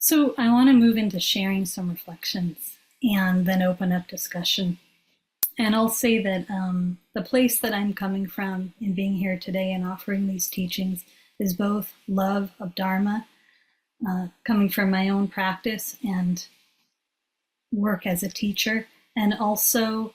So I want to move into sharing some reflections and then open up discussion. And I'll say that the place that I'm coming from in being here today and offering these teachings is both love of Dharma, coming from my own practice and work as a teacher, and also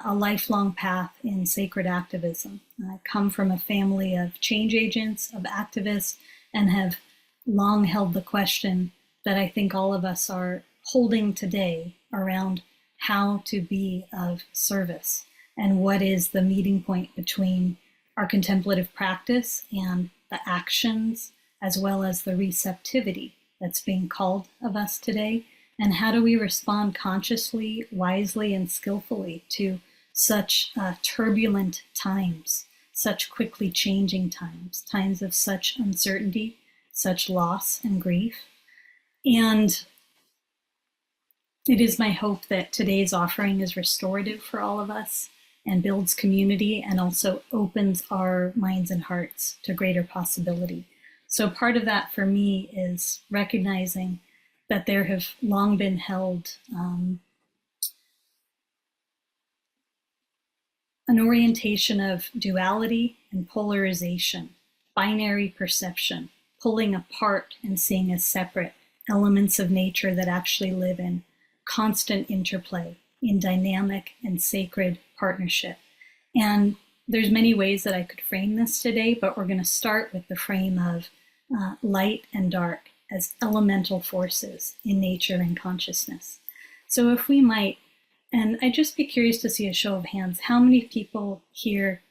a lifelong path in sacred activism. I come from a family of change agents, of activists, and have long held the question that I think all of us are holding today around how to be of service and what is the meeting point between our contemplative practice and the actions as well as the receptivity that's being called of us today, and how do we respond consciously, wisely, and skillfully to such turbulent times, such quickly changing times, times of such uncertainty, such loss and grief. And it is my hope that today's offering is restorative for all of us and builds community and also opens our minds and hearts to greater possibility. So part of that for me is recognizing that there have long been held an orientation of duality and polarization, binary perception, pulling apart and seeing as separate elements of nature that actually live in constant interplay, in dynamic and sacred partnership. And there's many ways that I could frame this today, but we're going to start with the frame of light and dark as elemental forces in nature and consciousness. So if we might, and I'd just be curious to see a show of hands, how many people here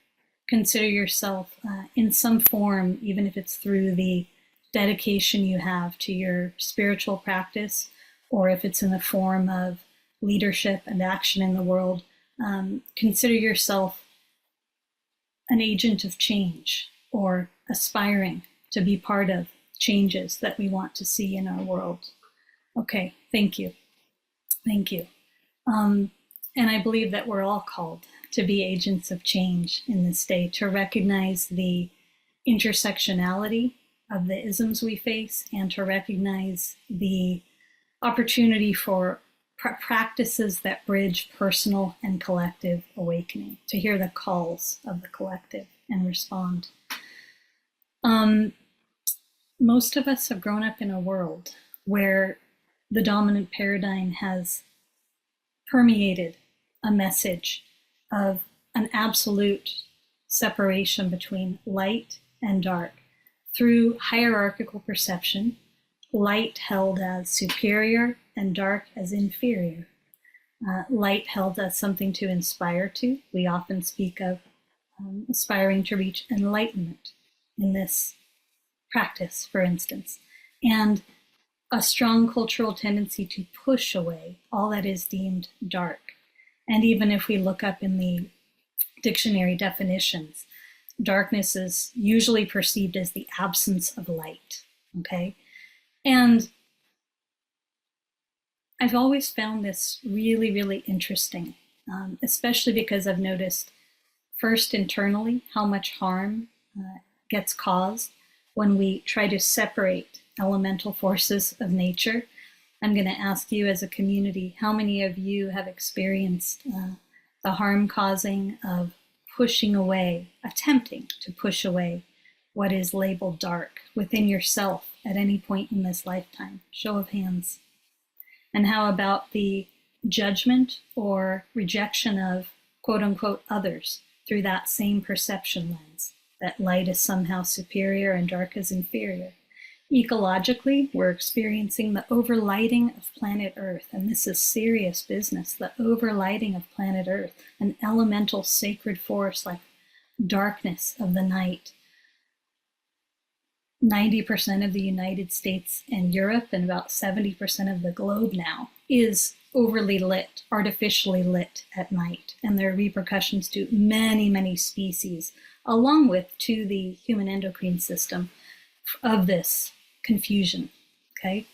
consider yourself in some form, even if it's through the dedication you have to your spiritual practice, or if it's in the form of leadership and action in the world, consider yourself an agent of change or aspiring to be part of changes that we want to see in our world. Okay, thank you. Thank you. And I believe that we're all called to be agents of change in this day, to recognize the intersectionality of the isms we face and to recognize the opportunity for practices that bridge personal and collective awakening, to hear the calls of the collective and respond. Most of us have grown up in a world where the dominant paradigm has permeated a message of an absolute separation between light and dark through hierarchical perception, light held as superior and dark as inferior. Light held as something to inspire to. We often speak of aspiring to reach enlightenment in this practice, for instance, and a strong cultural tendency to push away all that is deemed dark. And even if we look up in the dictionary definitions, darkness is usually perceived as the absence of light, okay? And I've always found this really, really interesting, especially because I've noticed first internally how much harm gets caused when we try to separate elemental forces of nature. I'm going to ask you as a community, how many of you have experienced the harm causing of pushing away, attempting to push away what is labeled dark within yourself at any point in this lifetime? Show of hands. And how about the judgment or rejection of quote unquote others through that same perception lens, that light is somehow superior and dark is inferior? Ecologically, we're experiencing the overlighting of planet Earth, and this is serious business, the overlighting of planet Earth, an elemental sacred force like darkness of the night. 90% of the United States and Europe and about 70% of the globe now is overly lit, artificially lit at night, and there are repercussions to many, many species, along with to the human endocrine system of this confusion, okay?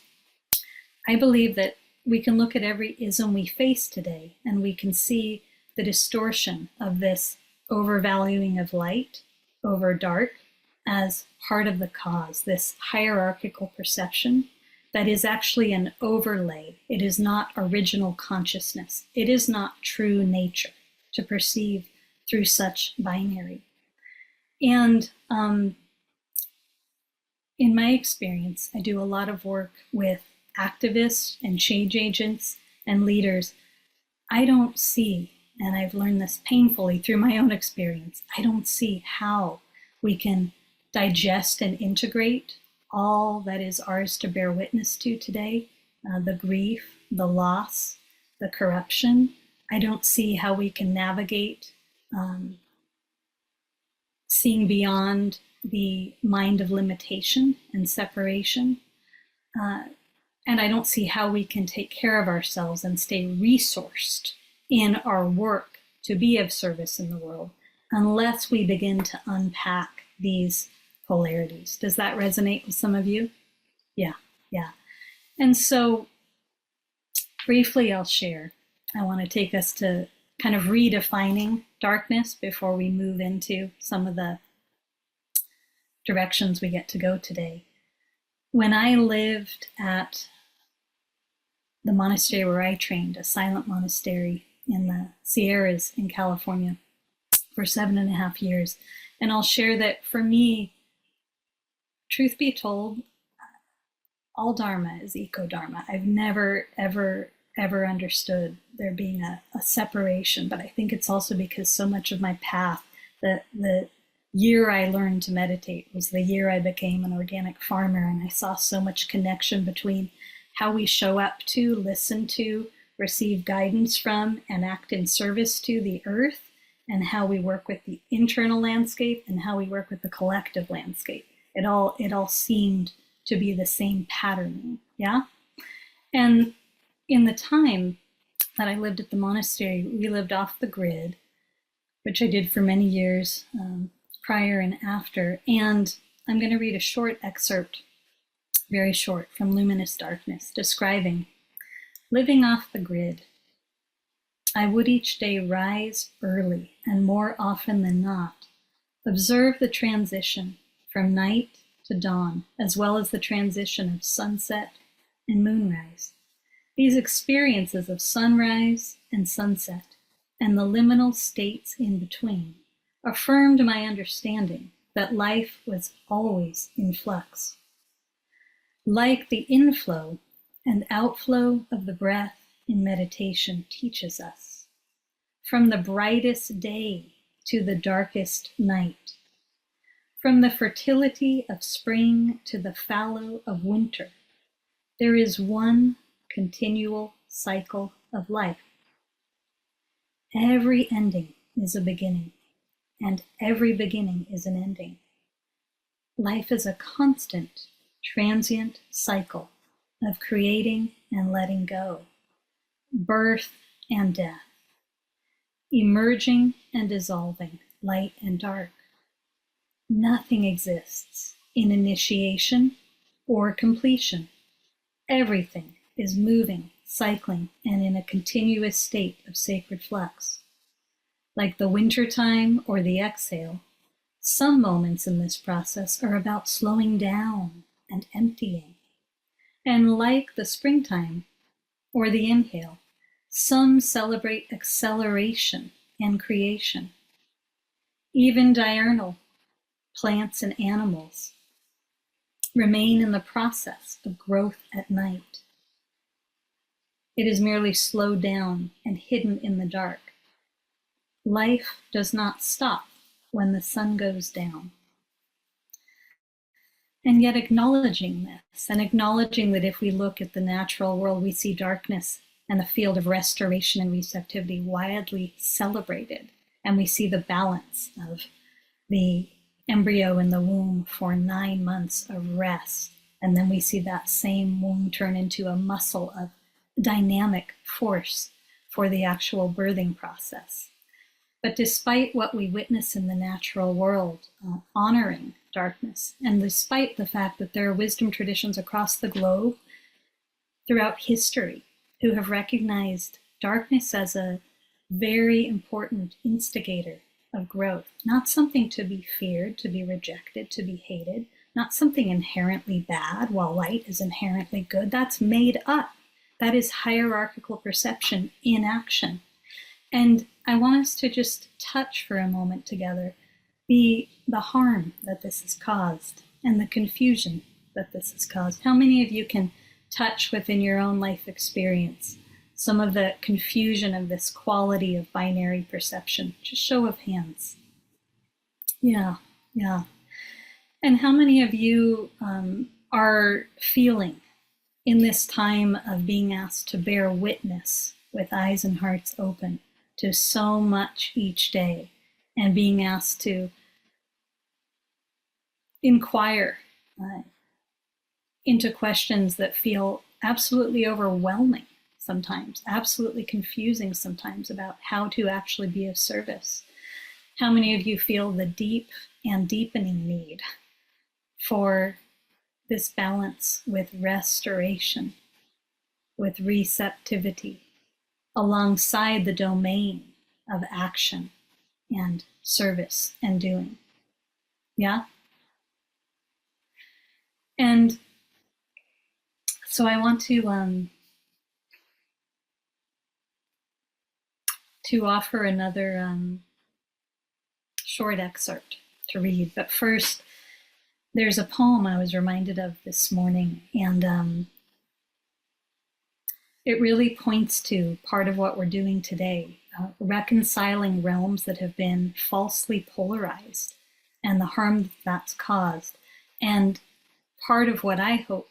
I believe that we can look at every ism we face today and we can see the distortion of this overvaluing of light over dark as part of the cause, this hierarchical perception that is actually an overlay. It is not original consciousness. It is not true nature to perceive through such binary. And in my experience, I do a lot of work with activists and change agents and leaders. I don't see, and I've learned this painfully through my own experience, I don't see how we can digest and integrate all that is ours to bear witness to today, the grief, the loss, the corruption. I don't see how we can navigate seeing beyond the mind of limitation and separation. And I don't see how we can take care of ourselves and stay resourced in our work to be of service in the world unless we begin to unpack these polarities. Does that resonate with some of you? Yeah. And so briefly I'll share. I want to take us to kind of redefining darkness before we move into some of the directions we get to go today. When I lived at the monastery where I trained, a silent monastery in the Sierras in California for 7.5 years, and I'll share that for me, truth be told, all Dharma is EcoDharma. I've never, ever understood there being a separation, but I think it's also because so much of my path, the year I learned to meditate was the year I became an organic farmer, and I saw so much connection between how we show up to, listen to, receive guidance from, and act in service to the earth, and how we work with the internal landscape and how we work with the collective landscape. It all seemed to be the same patterning, yeah? And in the time that I lived at the monastery, we lived off the grid, which I did for many years, prior and after. And I'm going to read a short excerpt, very short, from Luminous Darkness, describing living off the grid. I would each day rise early and more often than not, observe the transition from night to dawn, as well as the transition of sunset and moonrise. These experiences of sunrise and sunset and the liminal states in between affirmed my understanding that life was always in flux. Like the inflow and outflow of the breath in meditation teaches us, from the brightest day to the darkest night, from the fertility of spring to the fallow of winter, there is one continual cycle of life. Every ending is a beginning, and every beginning is an ending. Life is a constant, transient cycle of creating and letting go, birth and death, emerging and dissolving, light and dark. Nothing exists in initiation or completion. Everything is moving, cycling, and in a continuous state of sacred flux. Like the wintertime or the exhale, some moments in this process are about slowing down and emptying. And like the springtime or the inhale, some celebrate acceleration and creation. Even diurnal plants and animals remain in the process of growth at night. It is merely slowed down and hidden in the dark. Life does not stop when the sun goes down. And yet acknowledging this, and acknowledging that if we look at the natural world, we see darkness and the field of restoration and receptivity widely celebrated. And we see the balance of the embryo in the womb for 9 months of rest. And then we see that same womb turn into a muscle of dynamic force for the actual birthing process. But despite what we witness in the natural world, honoring darkness, and despite the fact that there are wisdom traditions across the globe throughout history who have recognized darkness as a very important instigator of growth, not something to be feared, to be rejected, to be hated, not something inherently bad, while light is inherently good. That's made up. That is hierarchical perception in action. And I want us to just touch for a moment together the harm that this has caused and the confusion that this has caused. How many of you can touch within your own life experience some of the confusion of this quality of binary perception? Just show of hands. Yeah. And how many of you are feeling in this time of being asked to bear witness with eyes and hearts open to so much each day, and being asked to inquire into questions that feel absolutely overwhelming sometimes, absolutely confusing sometimes, about how to actually be of service? How many of you feel the deep and deepening need for this balance with restoration, with receptivity, alongside the domain of action and service and doing? Yeah? And so I want to offer another short excerpt to read. But first, there's a poem I was reminded of this morning, and it really points to part of what we're doing today, reconciling realms that have been falsely polarized and the harm that's caused. And part of what I hope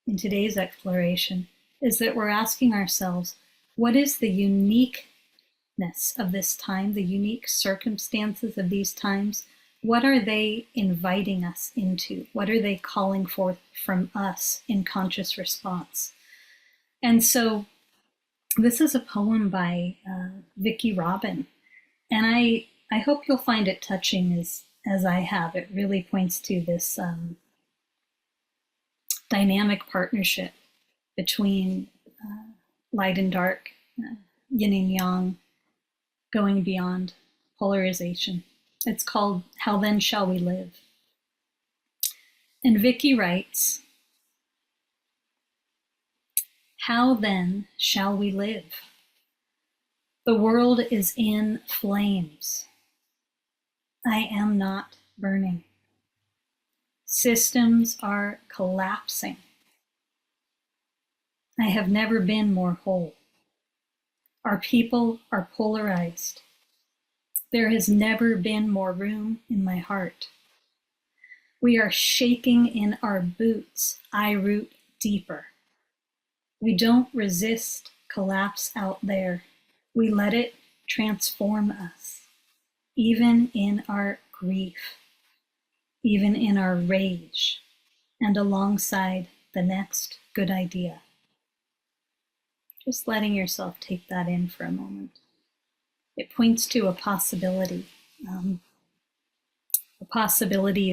in today's exploration is that we're asking ourselves, what is the uniqueness of this time, the unique circumstances of these times? What are they inviting us into? What are they calling forth from us in conscious response? And so this is a poem by Vicki Robin, and I hope you'll find it touching as I have. It really points to this dynamic partnership between light and dark, yin and yang, going beyond polarization. It's called How Then Shall We Live? And Vicki writes, how then shall we live? The world is in flames. I am not burning. Systems are collapsing. I have never been more whole. Our people are polarized. There has never been more room in my heart. We are shaking in our boots. I root deeper. We don't resist collapse out there. We let it transform us, even in our grief, even in our rage, and alongside the next good idea. Just letting yourself take that in for a moment. It points to a possibility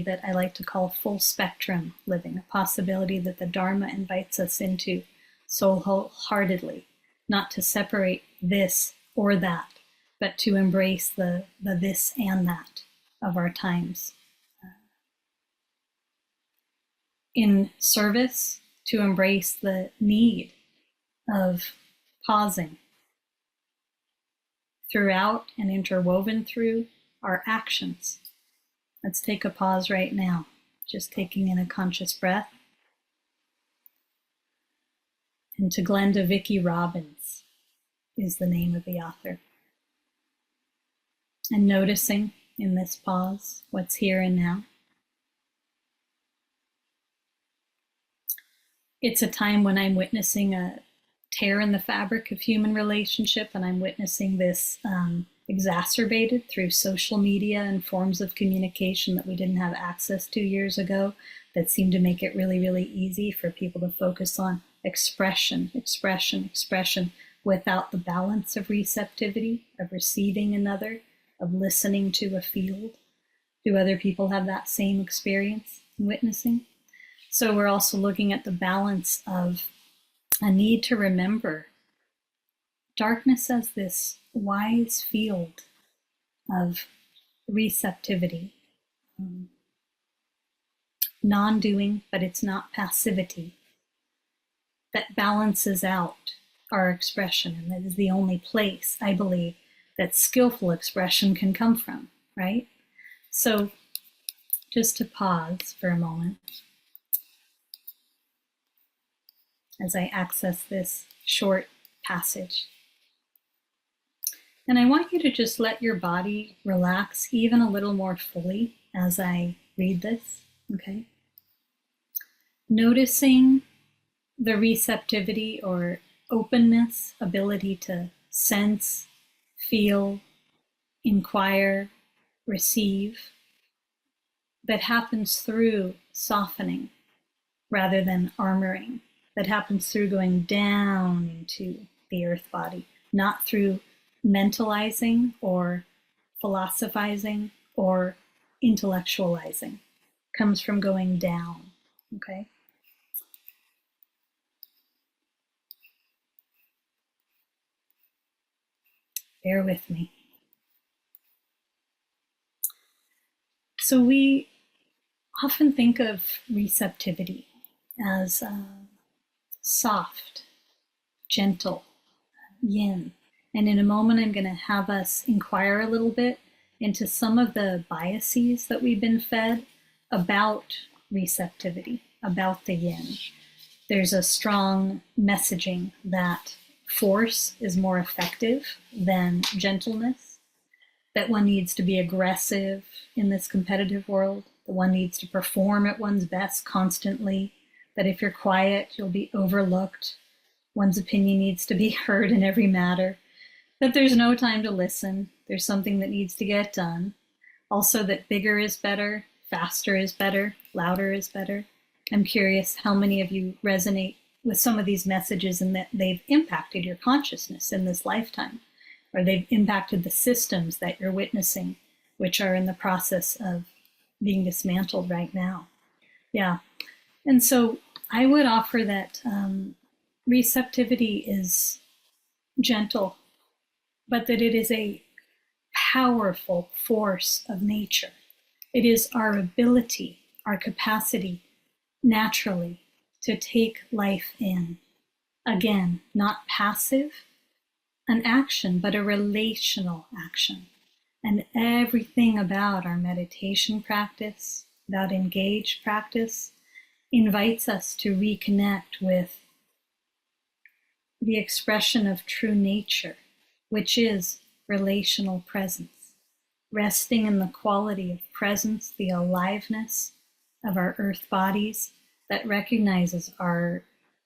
that I like to call full spectrum living, a possibility that the Dharma invites us into so wholeheartedly, not to separate this or that, but to embrace the this and that of our times. In service, to embrace the need of pausing throughout and interwoven through our actions. Let's take a pause right now, just taking in a conscious breath. And to Glenda, Vicki Robbins is the name of the author. And noticing in this pause what's here and now. It's a time when I'm witnessing a tear in the fabric of human relationship, and I'm witnessing this exacerbated through social media and forms of communication that we didn't have access to years ago, that seem to make it really, really easy for people to focus on expression without the balance of receptivity, of receiving another, of listening to a field. Do other people have that same experience in witnessing? So we're also looking at the balance of a need to remember darkness as this wise field of receptivity, non-doing, but it's not passivity, that balances out our expression. And that is the only place, I believe, that skillful expression can come from, right? So just to pause for a moment as I access this short passage. And I want you to just let your body relax even a little more fully as I read this, okay? Noticing the receptivity or openness, ability to sense, feel, inquire, receive, that happens through softening rather than armoring, that happens through going down into the earth body, not through mentalizing or philosophizing or intellectualizing. Comes from going down, okay? Bear with me. So we often think of receptivity as soft, gentle, yin. And in a moment, I'm going to have us inquire a little bit into some of the biases that we've been fed about receptivity, about the yin. There's a strong messaging that force is more effective than gentleness, that one needs to be aggressive in this competitive world, that one needs to perform at one's best constantly, that if you're quiet, you'll be overlooked, one's opinion needs to be heard in every matter, that there's no time to listen, there's something that needs to get done. Also that bigger is better, faster is better, louder is better. I'm curious how many of you resonate with some of these messages and that they've impacted your consciousness in this lifetime, or they've impacted the systems that you're witnessing, which are in the process of being dismantled right now. Yeah. And so I would offer that receptivity is gentle, but that it is a powerful force of nature. It is our ability, our capacity naturally to take life in. Again, not passive, an action, but a relational action. And everything about our meditation practice, about engaged practice, invites us to reconnect with the expression of true nature, which is relational presence, resting in the quality of presence, the aliveness of our earth bodies that recognizes our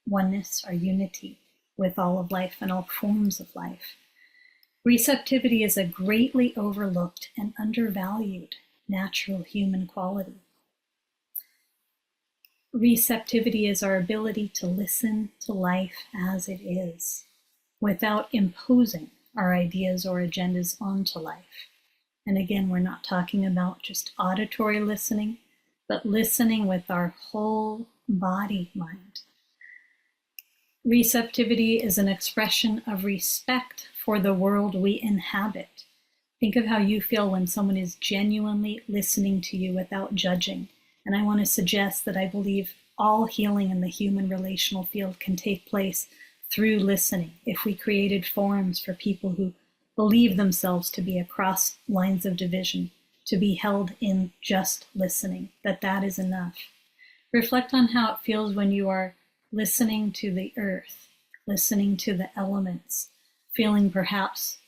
oneness, our unity with all of life and all forms of life. Receptivity is a greatly overlooked and undervalued natural human quality. Receptivity is our ability to listen to life as it is, without imposing our ideas or agendas onto life. And again, we're not talking about just auditory listening, but listening with our whole body mind. Receptivity is an expression of respect for the world we inhabit. Think of how you feel when someone is genuinely listening to you without judging. And I want to suggest that I believe all healing in the human relational field can take place through listening. If we created forums for people who believe themselves to be across lines of division, to be held in just listening, that is enough. Reflect on how it feels when you are listening to the earth, listening to the elements, feeling perhaps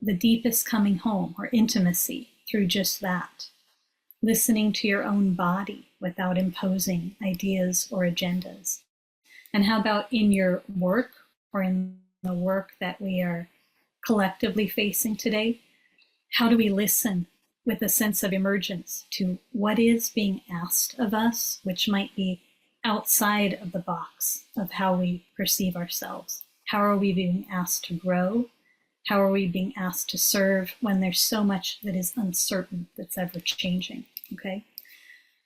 the deepest coming home or intimacy through just that. Listening to your own body without imposing ideas or agendas. And how about in your work or in the work that we are collectively facing today? How do we listen with a sense of emergence to what is being asked of us, which might be outside of the box of how we perceive ourselves? How are we being asked to grow? How are we being asked to serve when there's so much that is uncertain, that's ever changing, okay?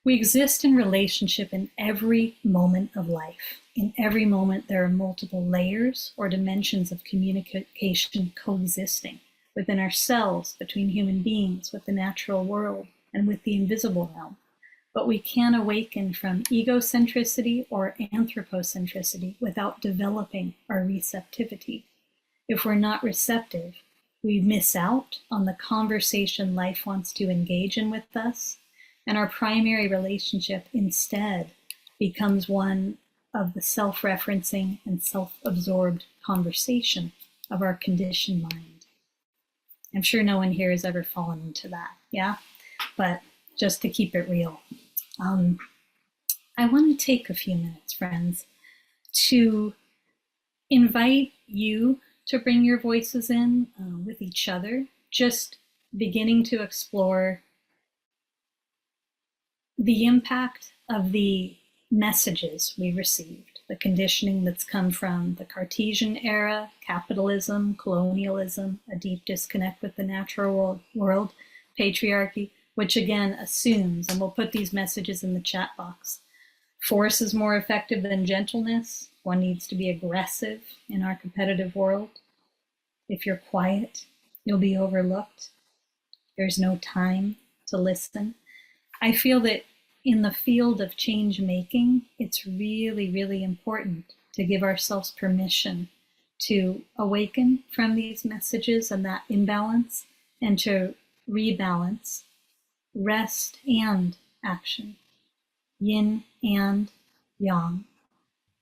We exist in relationship in every moment of life. In every moment, there are multiple layers or dimensions of communication coexisting within ourselves, between human beings, with the natural world, and with the invisible realm. But we can't awaken from egocentricity or anthropocentricity without developing our receptivity. If we're not receptive, we miss out on the conversation life wants to engage in with us, and our primary relationship instead becomes one of the self-referencing and self-absorbed conversation of our conditioned mind. I'm sure no one here has ever fallen into that, yeah? But just to keep it real, I want to take a few minutes, friends, to invite you to bring your voices in with each other, just beginning to explore the impact of the messages we received, the conditioning that's come from the Cartesian era, capitalism, colonialism, a deep disconnect with the natural world, patriarchy, which again assumes, and we'll put these messages in the chat box, force is more effective than gentleness. One needs to be aggressive in our competitive world. If you're quiet, you'll be overlooked. There's no time to listen. I feel that in the field of change making, it's really, really important to give ourselves permission to awaken from these messages and that imbalance, and to rebalance rest and action, yin and yang,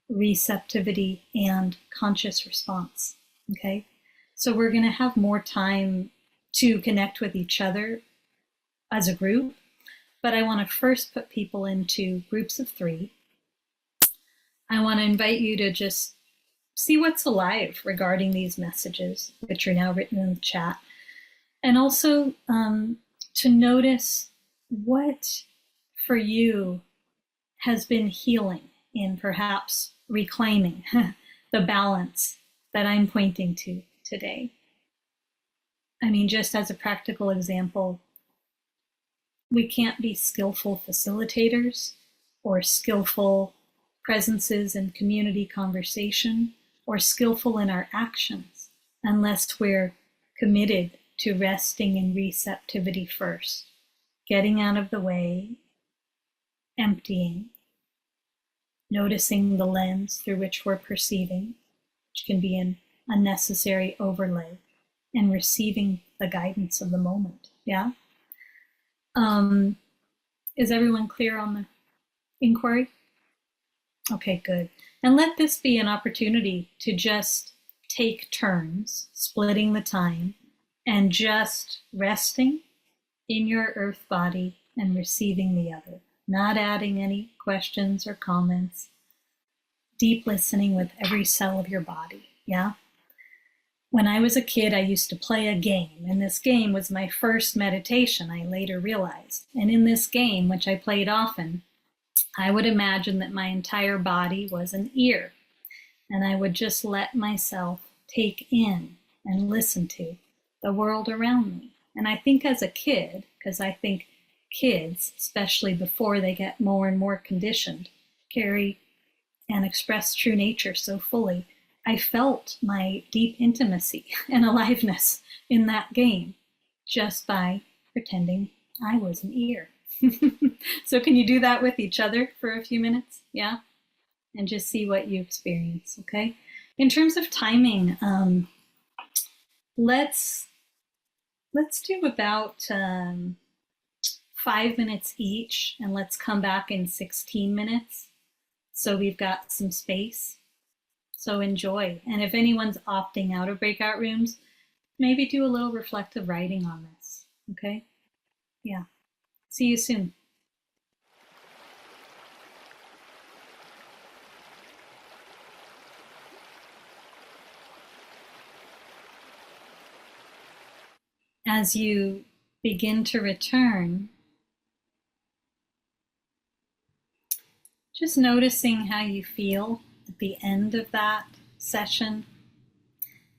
receptivity and conscious response, okay? So we're gonna have more time to connect with each other as a group, but I wanna first put people into groups of 3. I wanna invite you to just see what's alive regarding these messages, which are now written in the chat, and also to notice what for you has been healing in perhaps reclaiming the balance that I'm pointing to today. I mean, just as a practical example, we can't be skillful facilitators or skillful presences in community conversation or skillful in our actions unless we're committed to resting in receptivity first, getting out of the way, emptying, noticing the lens through which we're perceiving, which can be an unnecessary overlay, and receiving the guidance of the moment, yeah? Is everyone clear on the inquiry? Okay, good. And let this be an opportunity to just take turns, splitting the time, and just resting in your earth body and receiving the other, not adding any questions or comments, deep listening with every cell of your body, yeah? When I was a kid, I used to play a game, and this game was my first meditation, I later realized. And in this game, which I played often, I would imagine that my entire body was an ear, and I would just let myself take in and listen to the world around me. And I think as a kid, because I think kids, especially before they get more and more conditioned, carry and express true nature so fully, I felt my deep intimacy and aliveness in that game just by pretending I was an ear. So can you do that with each other for a few minutes? Yeah? And just see what you experience, okay? In terms of timing, let's do about 5 minutes each, and let's come back in 16 minutes. So we've got some space. So enjoy. And if anyone's opting out of breakout rooms, maybe do a little reflective writing on this, okay? Yeah. See you soon. As you begin to return, just noticing how you feel at the end of that session.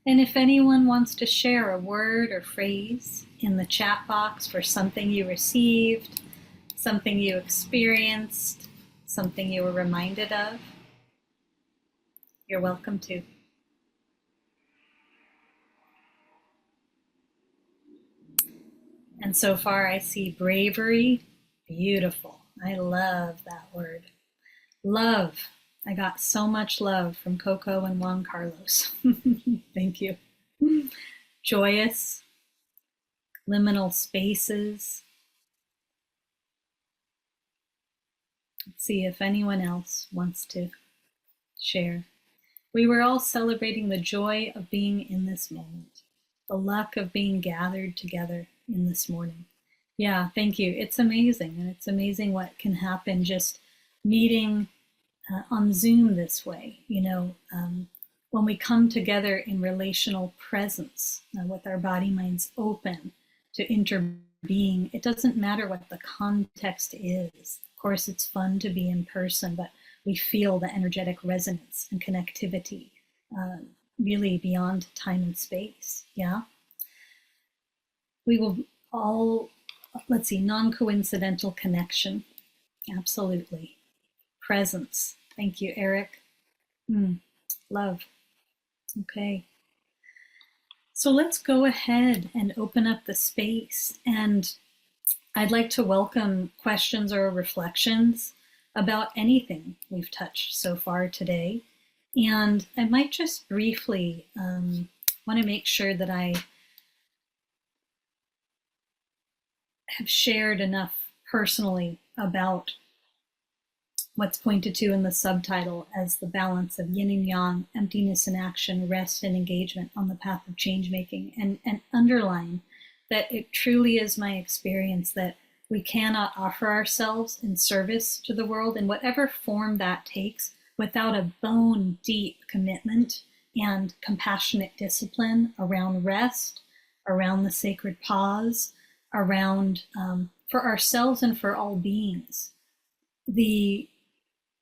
And if anyone wants to share a word or phrase in the chat box for something you received, something you experienced, something you were reminded of, you're welcome to. And so far I see bravery, beautiful. I love that word. Love. I got so much love from Coco and Juan Carlos. Thank you. Joyous, liminal spaces. Let's see if anyone else wants to share. We were all celebrating the joy of being in this moment, the luck of being gathered together in this morning. Yeah, thank you. It's amazing. And it's amazing what can happen just meeting on Zoom this way. When we come together in relational presence with our body minds open to interbeing, it doesn't matter what the context is. Of course, it's fun to be in person, but we feel the energetic resonance and connectivity really beyond time and space. Yeah. We will all, let's see, non-coincidental connection. Absolutely. Presence. Thank you, Eric. Love. Okay. So let's go ahead and open up the space. And I'd like to welcome questions or reflections about anything we've touched so far today. And I might just briefly want to make sure that I have shared enough personally about what's pointed to in the subtitle as the balance of yin and yang, emptiness and action, rest and engagement on the path of change making, and underline that it truly is my experience that we cannot offer ourselves in service to the world in whatever form that takes without a bone deep commitment and compassionate discipline around rest, around the sacred pause, around for ourselves and for all beings, the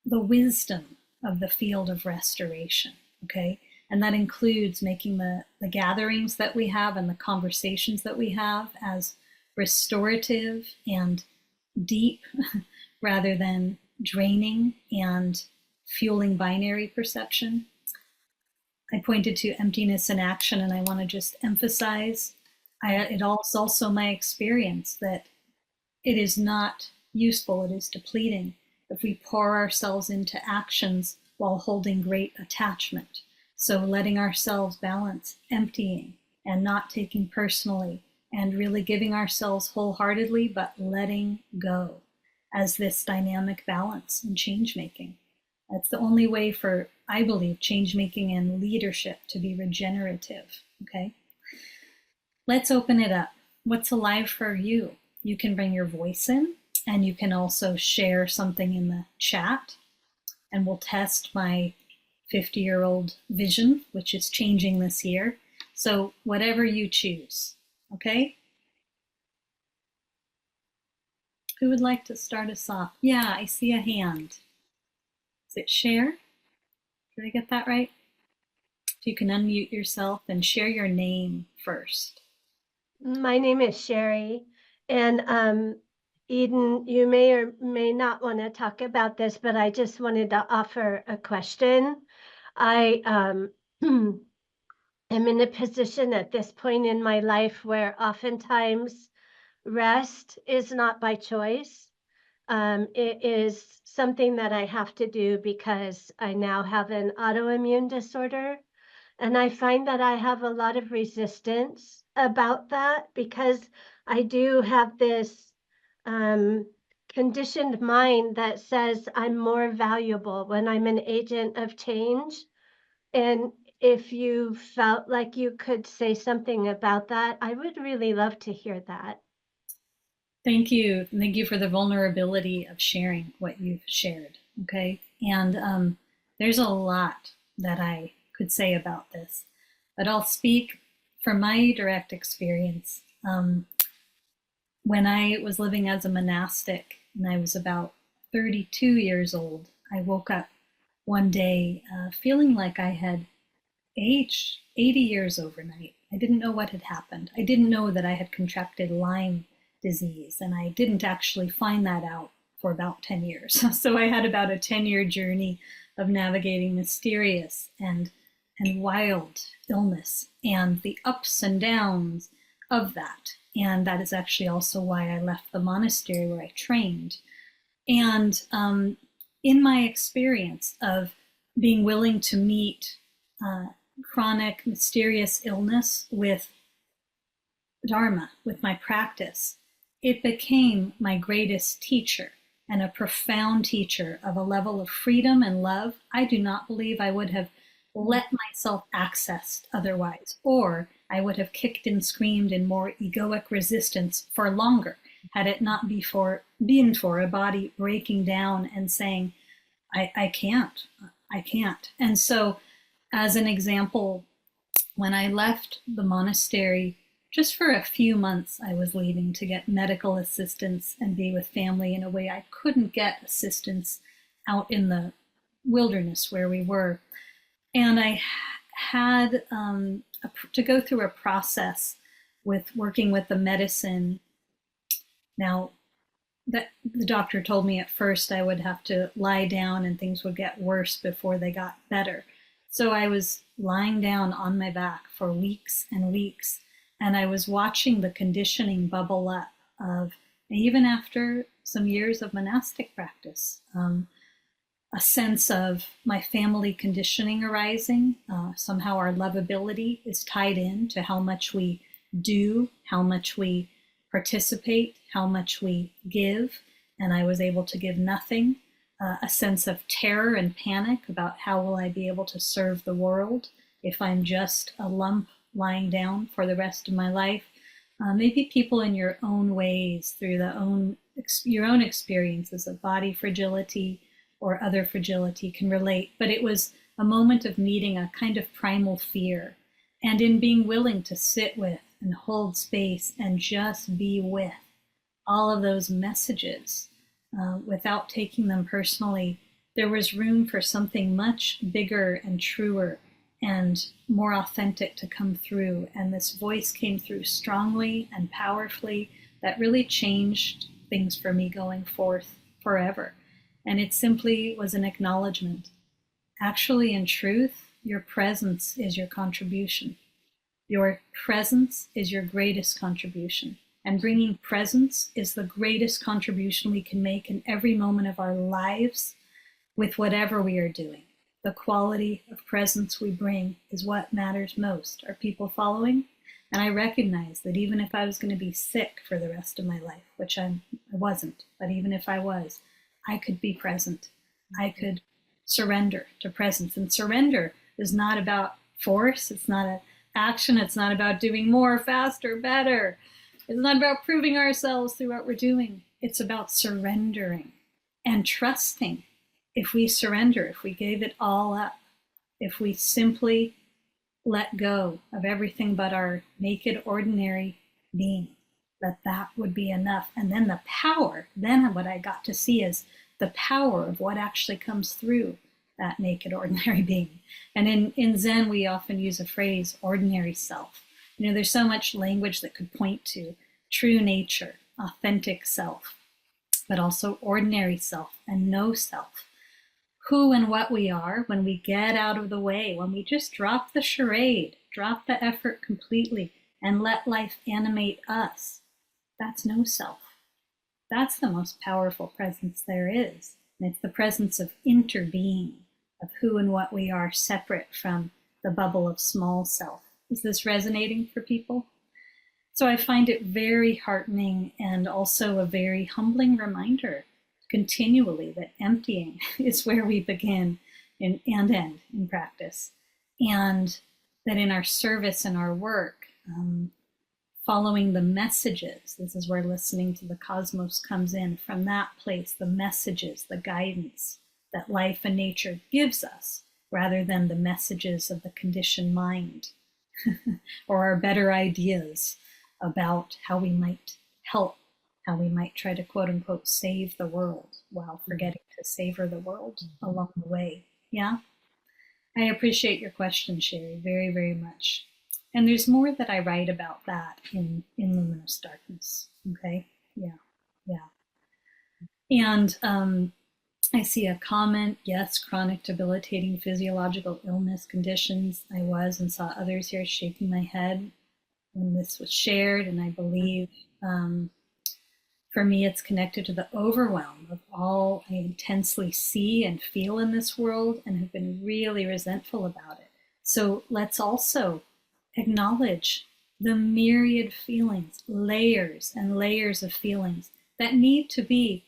wisdom of the field of restoration, okay? And that includes making the gatherings that we have and the conversations that we have as restorative and deep rather than draining and fueling binary perception. I pointed to emptiness and action, and I want to just emphasize it's also my experience that it is not useful, it is depleting if we pour ourselves into actions while holding great attachment. So letting ourselves balance, emptying and not taking personally, and really giving ourselves wholeheartedly, but letting go as this dynamic balance in change making. That's the only way for, I believe, change making and leadership to be regenerative, okay? Let's open it up. What's alive for you? You can bring your voice in, and you can also share something in the chat, and we'll test my 50-year-old vision, which is changing this year. So whatever you choose, okay? Who would like to start us off? Yeah, I see a hand. Is it share? Did I get that right? If you can unmute yourself and share your name first. My name is Sherry, and Eden, you may or may not want to talk about this, but I just wanted to offer a question. I am in a position at this point in my life where oftentimes rest is not by choice. It is something that I have to do because I now have an autoimmune disorder. And I find that I have a lot of resistance about that because I do have this conditioned mind that says I'm more valuable when I'm an agent of change. And if you felt like you could say something about that, I would really love to hear that. Thank you. Thank you for the vulnerability of sharing what you've shared, okay? And there's a lot that I could say about this, but I'll speak from my direct experience. When I was living as a monastic and I was about 32 years old, I woke up one day feeling like I had aged 80 years overnight. I didn't know what had happened. I didn't know that I had contracted Lyme disease, and I didn't actually find that out for about 10 years. So I had about a 10-year journey of navigating mysterious and wild illness and the ups and downs of that. And that is actually also why I left the monastery where I trained. And in my experience of being willing to meet chronic, mysterious illness with Dharma, with my practice, it became my greatest teacher and a profound teacher of a level of freedom and love I do not believe I would have let myself access otherwise, or I would have kicked and screamed in more egoic resistance for longer had it not been for a body breaking down and saying, I can't. And so, as an example, when I left the monastery, just for a few months, I was leaving to get medical assistance and be with family in a way I couldn't get assistance out in the wilderness where we were. And I had to go through a process with working with the medicine. Now, that the doctor told me at first I would have to lie down and things would get worse before they got better. So I was lying down on my back for weeks and weeks, and I was watching the conditioning bubble up of, even after some years of monastic practice, a sense of my family conditioning arising. Somehow our lovability is tied in to how much we do, how much we participate, how much we give. And I was able to give nothing. A sense of terror and panic about how will I be able to serve the world if I'm just a lump lying down for the rest of my life. Maybe people in your own ways, through your own experiences of body fragility or other fragility, can relate. But it was a moment of meeting a kind of primal fear, and in being willing to sit with and hold space and just be with all of those messages without taking them personally, there was room for something much bigger and truer and more authentic to come through. And this voice came through strongly and powerfully that really changed things for me going forth forever. And it simply was an acknowledgement. Actually, in truth, your presence is your contribution. Your presence is your greatest contribution. And bringing presence is the greatest contribution we can make in every moment of our lives with whatever we are doing. The quality of presence we bring is what matters most. Are people following? And I recognize that even if I was going to be sick for the rest of my life, which I wasn't, but even if I was, I could be present. I could surrender to presence. And surrender is not about force. It's not an action. It's not about doing more, faster, better. It's not about proving ourselves through what we're doing. It's about surrendering and trusting. If we surrender, if we gave it all up, if we simply let go of everything but our naked, ordinary being, that would be enough. And then the power, then what I got to see is the power of what actually comes through that naked, ordinary being. And in Zen, we often use a phrase, ordinary self. There's so much language that could point to true nature, authentic self, but also ordinary self and no self. Who and what we are when we get out of the way, when we just drop the charade, drop the effort completely, and let life animate us. That's no self. That's the most powerful presence there is. And it's the presence of interbeing, of who and what we are separate from the bubble of small self. Is this resonating for people? So I find it very heartening and also a very humbling reminder continually that emptying is where we begin and end in practice. And that in our service and our work, following the messages, this is where listening to the cosmos comes in. From that place, the messages, the guidance that life and nature gives us, rather than the messages of the conditioned mind or our better ideas about how we might help, how we might try to quote unquote save the world while forgetting to savor the world along the way. Yeah? I appreciate your question, Sherry, very, very much. And there's more that I write about that in Luminous Darkness. Okay? Yeah. And I see a comment, yes, chronic debilitating physiological illness conditions. I was and saw others here shaking my head when this was shared, and I believe For me, it's connected to the overwhelm of all I intensely see and feel in this world and have been really resentful about it. So let's also acknowledge the myriad feelings, layers and layers of feelings that need to be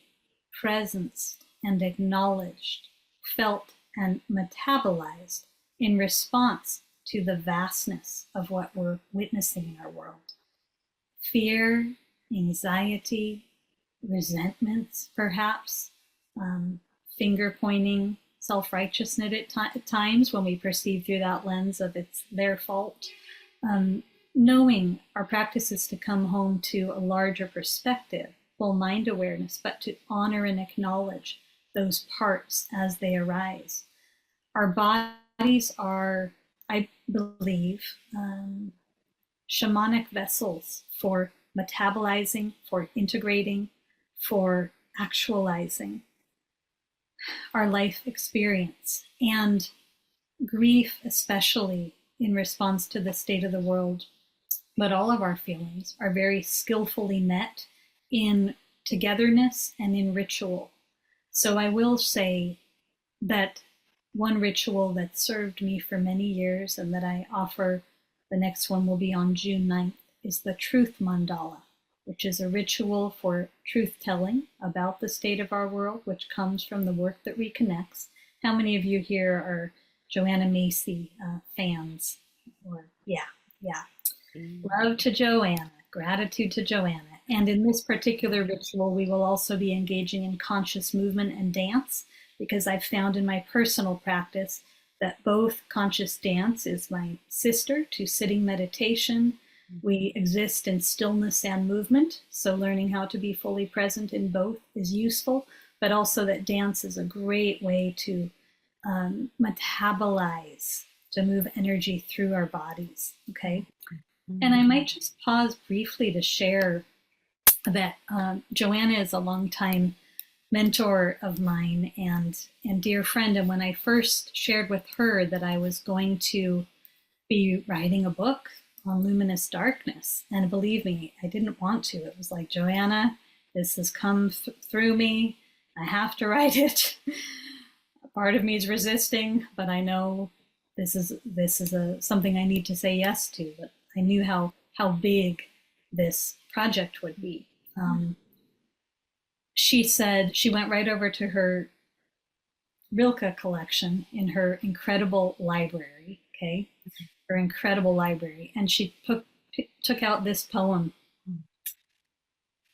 presenced and acknowledged, felt and metabolized in response to the vastness of what we're witnessing in our world. Fear, anxiety, resentments, perhaps, finger pointing, self-righteousness at times when we perceive through that lens of it's their fault. Knowing our practice is to come home to a larger perspective, full mind awareness, but to honor and acknowledge those parts as they arise. Our bodies are, I believe, shamanic vessels for metabolizing, for integrating, for actualizing our life experience. And grief, especially in response to the state of the world, but all of our feelings are very skillfully met in togetherness and in ritual. So I will say that one ritual that served me for many years and that I offer, the next one will be on June 9th, is the Truth Mandala, which is a ritual for truth telling about the state of our world, which comes from the work that reconnects. How many of you here are Joanna Macy fans? Or yeah. Love to Joanna, gratitude to Joanna. And in this particular ritual, we will also be engaging in conscious movement and dance, because I've found in my personal practice that both conscious dance is my sister to sitting meditation. We exist in stillness and movement, so learning how to be fully present in both is useful, but also that dance is a great way to metabolize, to move energy through our bodies, okay? And I might just pause briefly to share that Joanna is a longtime mentor of mine and dear friend. And when I first shared with her that I was going to be writing a book on luminous darkness, and believe me, I didn't want to. It was like, Joanna, this has come through me. I have to write it. A part of me is resisting, but I know this is something I need to say yes to. But I knew how big this project would be. She said she went right over to her Rilke collection in her incredible library, okay? Her incredible library. And she took out this poem.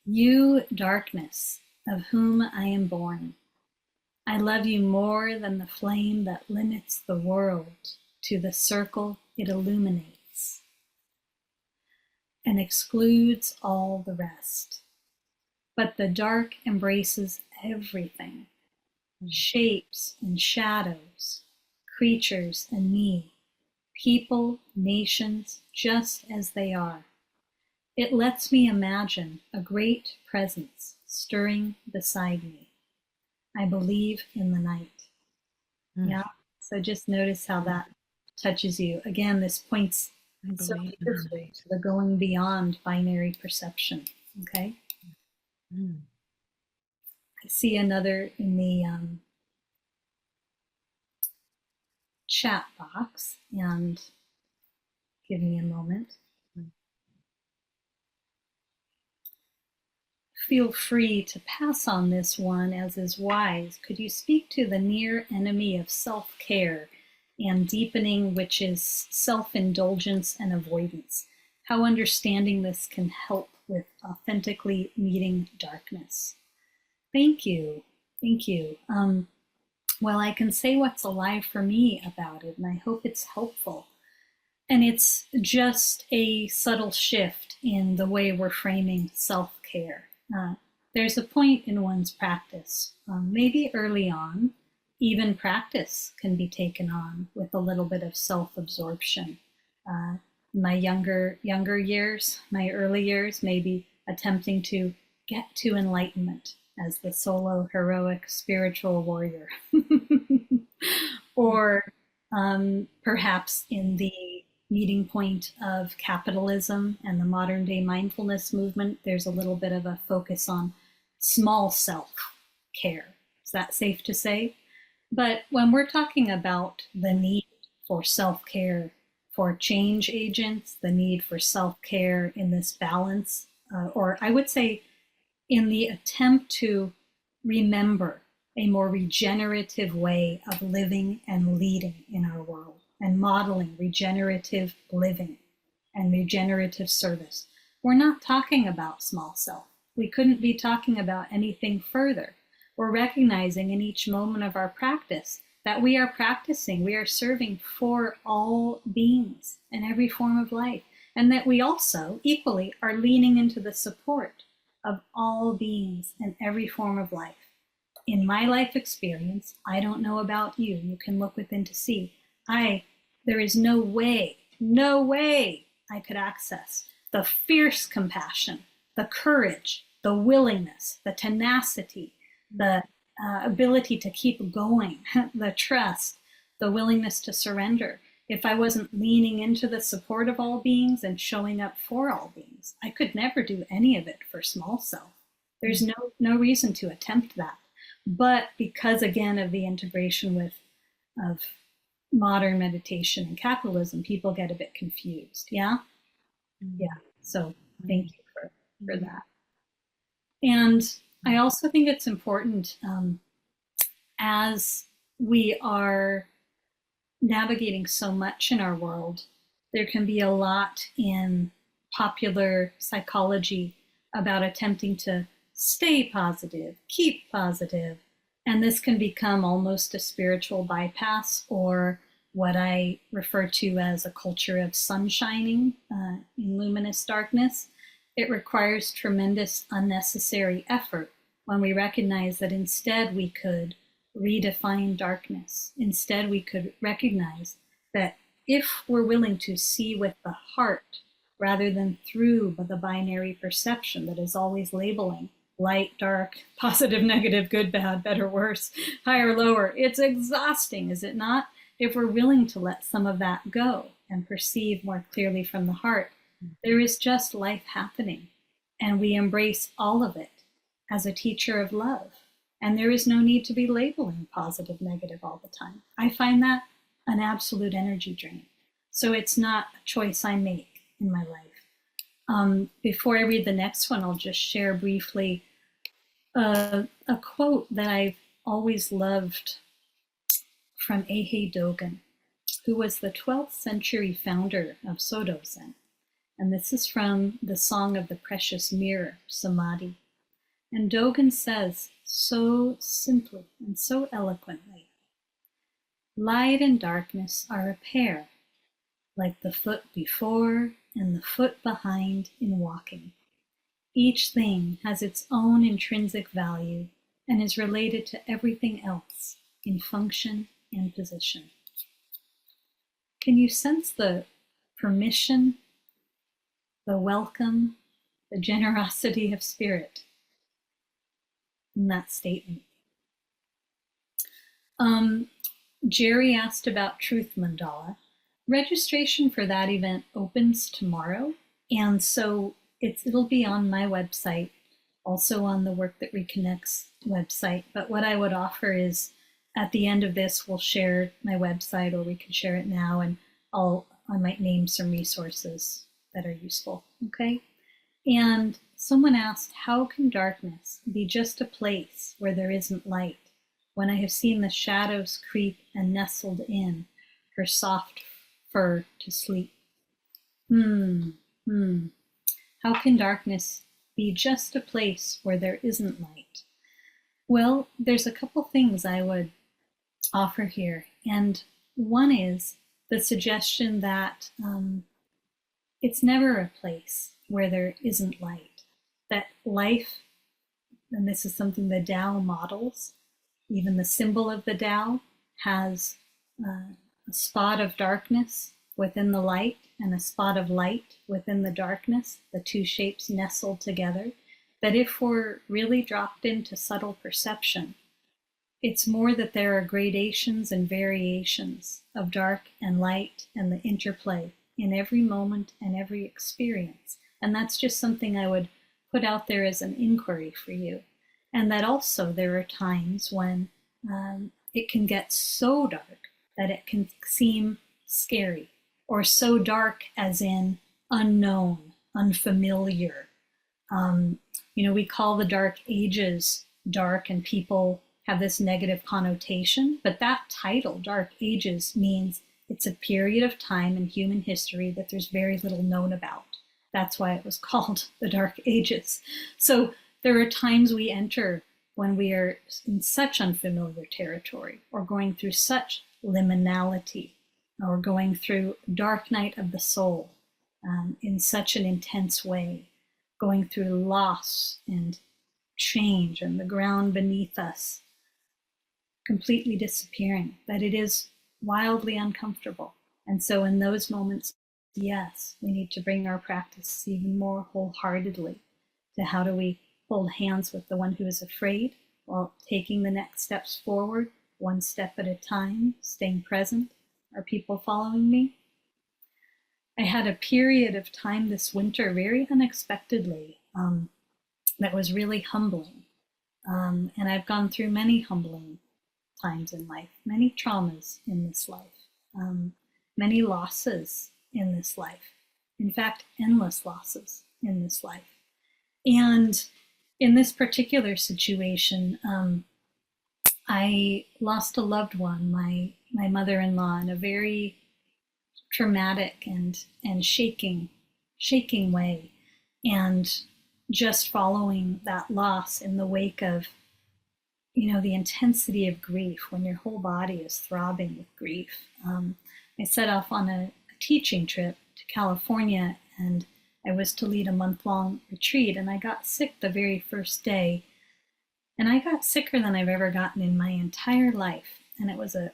You, darkness, of whom I am born, I love you more than the flame that limits the world to the circle it illuminates and excludes all the rest. But the dark embraces everything, shapes and shadows, creatures and me, people, nations, just as they are. It lets me imagine a great presence stirring beside me. I believe in the night. Yeah, so just notice how that touches you. Again, this points so beautifully to the going beyond binary perception, okay? I see another in the chat box, and give me a moment. Feel free to pass on this one as is wise. Could you speak to the near enemy of self-care and deepening, which is self-indulgence and avoidance? How understanding this can help with authentically meeting darkness. Thank you. Thank you. Well, I can say what's alive for me about it, and I hope it's helpful. And it's just a subtle shift in the way we're framing self-care. There's a point in one's practice, maybe early on, even practice can be taken on with a little bit of self-absorption. My younger years, my early years, maybe attempting to get to enlightenment as the solo heroic spiritual warrior. Or perhaps in the meeting point of capitalism and the modern day mindfulness movement, there's a little bit of a focus on small self care. Is that safe to say? But when we're talking about the need for self care for change agents, the need for self care in this balance, or I would say in the attempt to remember a more regenerative way of living and leading in our world and modeling regenerative living and regenerative service. We're not talking about small self. We couldn't be talking about anything further. We're recognizing in each moment of our practice that we are practicing, we are serving for all beings in every form of life, and that we also equally are leaning into the support of all beings in every form of life. In my life experience, I don't know about you, you can look within to see, there is no way I could access the fierce compassion, the courage, the willingness, the tenacity, the ability to keep going, the trust, the willingness to surrender. If I wasn't leaning into the support of all beings and showing up for all beings, I could never do any of it for small self. There's no reason to attempt that. But because, again, of the integration of modern meditation and capitalism, people get a bit confused. Yeah? Yeah. So thank you for that. And I also think it's important as we are navigating so much in our world, there can be a lot in popular psychology about attempting to stay positive, keep positive, and this can become almost a spiritual bypass, or what I refer to as a culture of sunshining in Luminous Darkness. It requires tremendous unnecessary effort when we recognize that instead we could redefine darkness. Instead, we could recognize that if we're willing to see with the heart rather than through the binary perception that is always labeling light, dark, positive, negative, good, bad, better, worse, higher, lower, it's exhausting, is it not? If we're willing to let some of that go and perceive more clearly from the heart, there is just life happening, and we embrace all of it as a teacher of love. And there is no need to be labeling positive, negative all the time. I find that an absolute energy drain. So it's not a choice I make in my life. Before I read the next one, I'll just share briefly a quote that I've always loved from Eihei Dogen, who was the 12th century founder of Soto Zen. And this is from the Song of the Precious Mirror, Samadhi. And Dogen says, so simply and so eloquently, light and darkness are a pair, like the foot before and the foot behind in walking. Each thing has its own intrinsic value and is related to everything else in function and position. Can you sense the permission, the welcome, the generosity of spirit in that statement? Jerry asked about Truth Mandala. Registration for that event opens tomorrow, and so it'll be on my website, also on the Work That Reconnects website. But what I would offer is, at the end of this, we'll share my website, or we can share it now, and I might name some resources that are useful, okay? And someone asked, how can darkness be just a place where there isn't light, when I have seen the shadows creep and nestled in her soft fur to sleep? How can darkness be just a place where there isn't light? Well, there's a couple things I would offer here. And one is the suggestion that it's never a place where there isn't light. That life, and this is something the Tao models, even the symbol of the Tao has a spot of darkness within the light and a spot of light within the darkness, the two shapes nestled together, that if we're really dropped into subtle perception, it's more that there are gradations and variations of dark and light and the interplay in every moment and every experience. And that's just something I would put out there as an inquiry for you. And that also there are times when it can get so dark that it can seem scary, or so dark as in unknown, unfamiliar. We call the dark ages dark, and people have this negative connotation, but that title, Dark Ages, means it's a period of time in human history that there's very little known about. That's why it was called the Dark Ages. So there are times we enter when we are in such unfamiliar territory, or going through such liminality, or going through dark night of the soul in such an intense way, going through loss and change and the ground beneath us completely disappearing, that it is wildly uncomfortable. And so in those moments, yes, we need to bring our practice even more wholeheartedly to how do we hold hands with the one who is afraid while taking the next steps forward, one step at a time, staying present. Are people following me? I had a period of time this winter, very unexpectedly, that was really humbling. And I've gone through many humbling times in life, many traumas in this life, many losses in this life. In fact, endless losses in this life. And in this particular situation, I lost a loved one, my mother-in-law, in a very traumatic and shaking way. And just following that loss in the wake of, the intensity of grief, when your whole body is throbbing with grief. I set off on a teaching trip to California, and I was to lead a month-long retreat, and I got sick the very first day. And I got sicker than I've ever gotten in my entire life. And it was a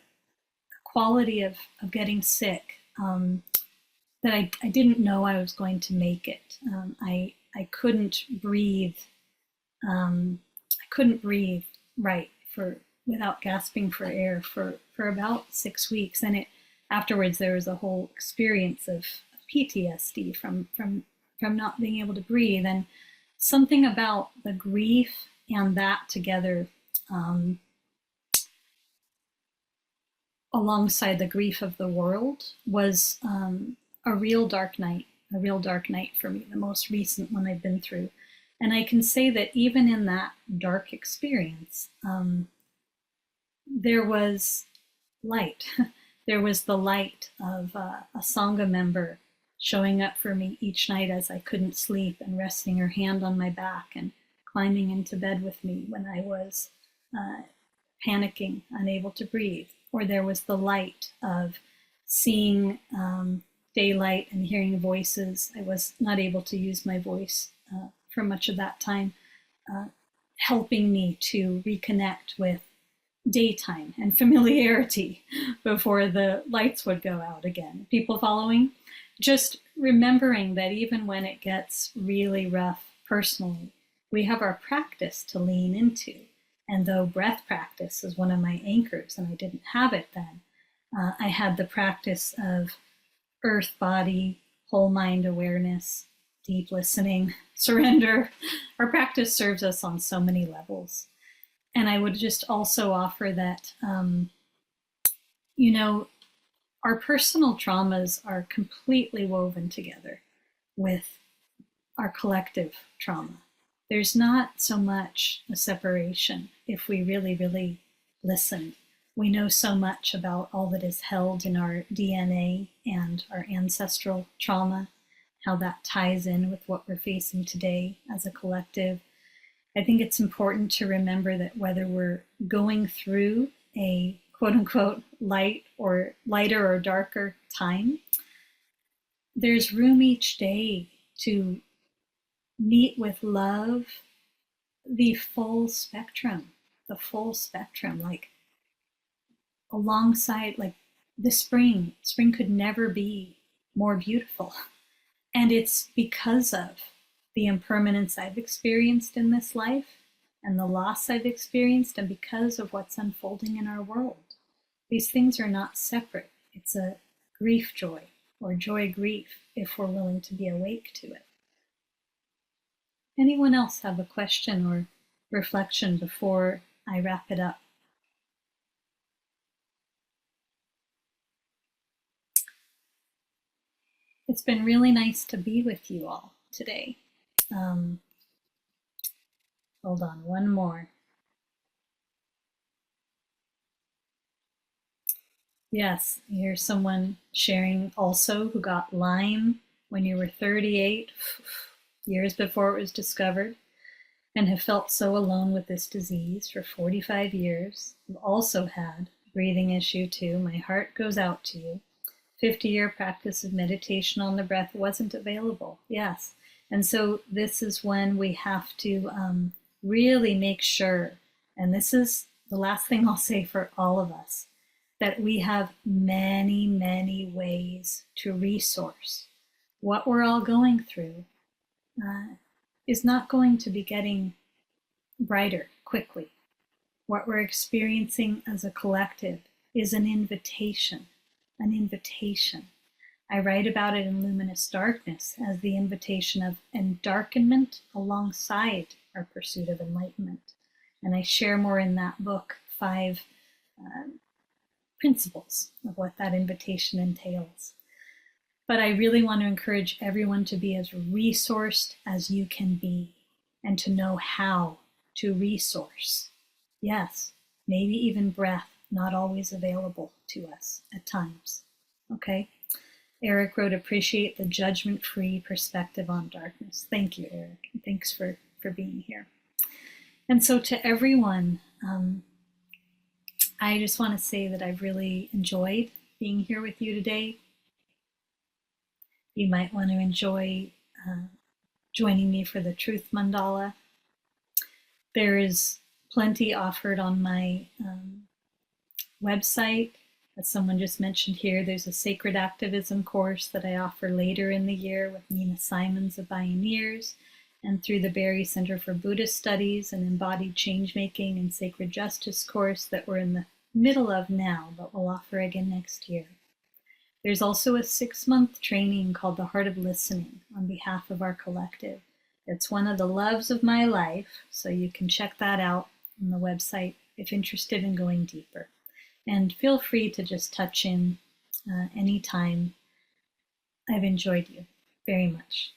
quality of getting sick that I didn't know I was going to make it. I couldn't breathe. I couldn't breathe right without gasping for air for about 6 weeks. And afterwards there was a whole experience of PTSD from not being able to breathe. And something about the grief and that together, alongside the grief of the world, was a real dark night for me, the most recent one I've been through. And I can say that even in that dark experience, there was light. There was the light of a Sangha member showing up for me each night as I couldn't sleep, and resting her hand on my back and climbing into bed with me when I was panicking, unable to breathe. Or there was the light of seeing daylight and hearing voices. I was not able to use my voice for much of that time, helping me to reconnect with daytime and familiarity before the lights would go out again. People following? Just remembering that even when it gets really rough personally, we have our practice to lean into. And though breath practice is one of my anchors, and I didn't have it then, I had the practice of earth body, whole mind awareness, deep listening, surrender. Our practice serves us on so many levels. And I would just also offer that, our personal traumas are completely woven together with our collective trauma. There's not so much a separation if we really, really listen. We know so much about all that is held in our DNA and our ancestral trauma, how that ties in with what we're facing today as a collective. I think it's important to remember that whether we're going through a quote unquote lighter or darker time, there's room each day to meet with love the full spectrum, like alongside, like the spring. Spring could never be more beautiful. And it's because of the impermanence I've experienced in this life and the loss I've experienced, and because of what's unfolding in our world. These things are not separate. It's a grief joy or joy grief if we're willing to be awake to it. Anyone else have a question or reflection before I wrap it up? It's been really nice to be with you all today. Hold on, one more. Yes, here's someone sharing also who got Lyme when you were 38, years before it was discovered, and have felt so alone with this disease for 45 years. I've also had a breathing issue too. My heart goes out to you. 50-year practice of meditation on the breath wasn't available. Yes. And so this is when we have to really make sure, and this is the last thing I'll say for all of us, that we have many, many ways to resource. What we're all going through is not going to be getting brighter quickly. What we're experiencing as a collective is an invitation, an invitation. I write about it in Luminous Darkness as the invitation of endarkenment alongside our pursuit of enlightenment. And I share more in that book, 5 principles of what that invitation entails. But I really want to encourage everyone to be as resourced as you can be and to know how to resource. Yes, maybe even breath, not always available to us at times. Okay? Eric wrote, appreciate the judgment-free perspective on darkness. Thank you, Eric. And thanks for being here. And so to everyone, I just want to say that I've really enjoyed being here with you today. You might want to enjoy joining me for the Truth Mandala. There is plenty offered on my website. As someone just mentioned here, there's a sacred activism course that I offer later in the year with Nina Simons of Pioneers, and through the Barry Center for Buddhist Studies, an embodied change-making and sacred justice course that we're in the middle of now, but we'll offer again next year. There's also a 6-month training called The Heart of Listening on behalf of our collective. It's one of the loves of my life, so you can check that out on the website if interested in going deeper. And feel free to just touch in anytime. I've enjoyed you very much.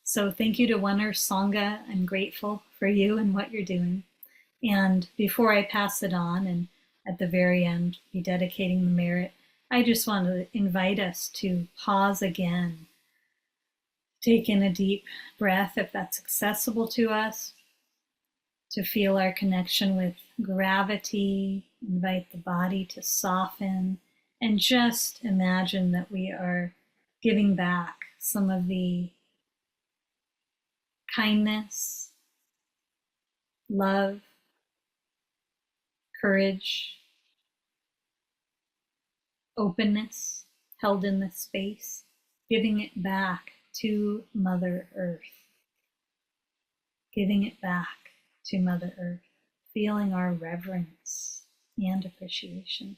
So thank you to One Earth Sangha. I'm grateful for you and what you're doing. And before I pass it on and at the very end be dedicating the merit, I just want to invite us to pause again. Take in a deep breath if that's accessible to us, to feel our connection with gravity, invite the body to soften, and just imagine that we are giving back some of the kindness, love, courage, openness held in this space, giving it back to Mother Earth. Giving it back to Mother Earth, feeling our reverence and appreciation.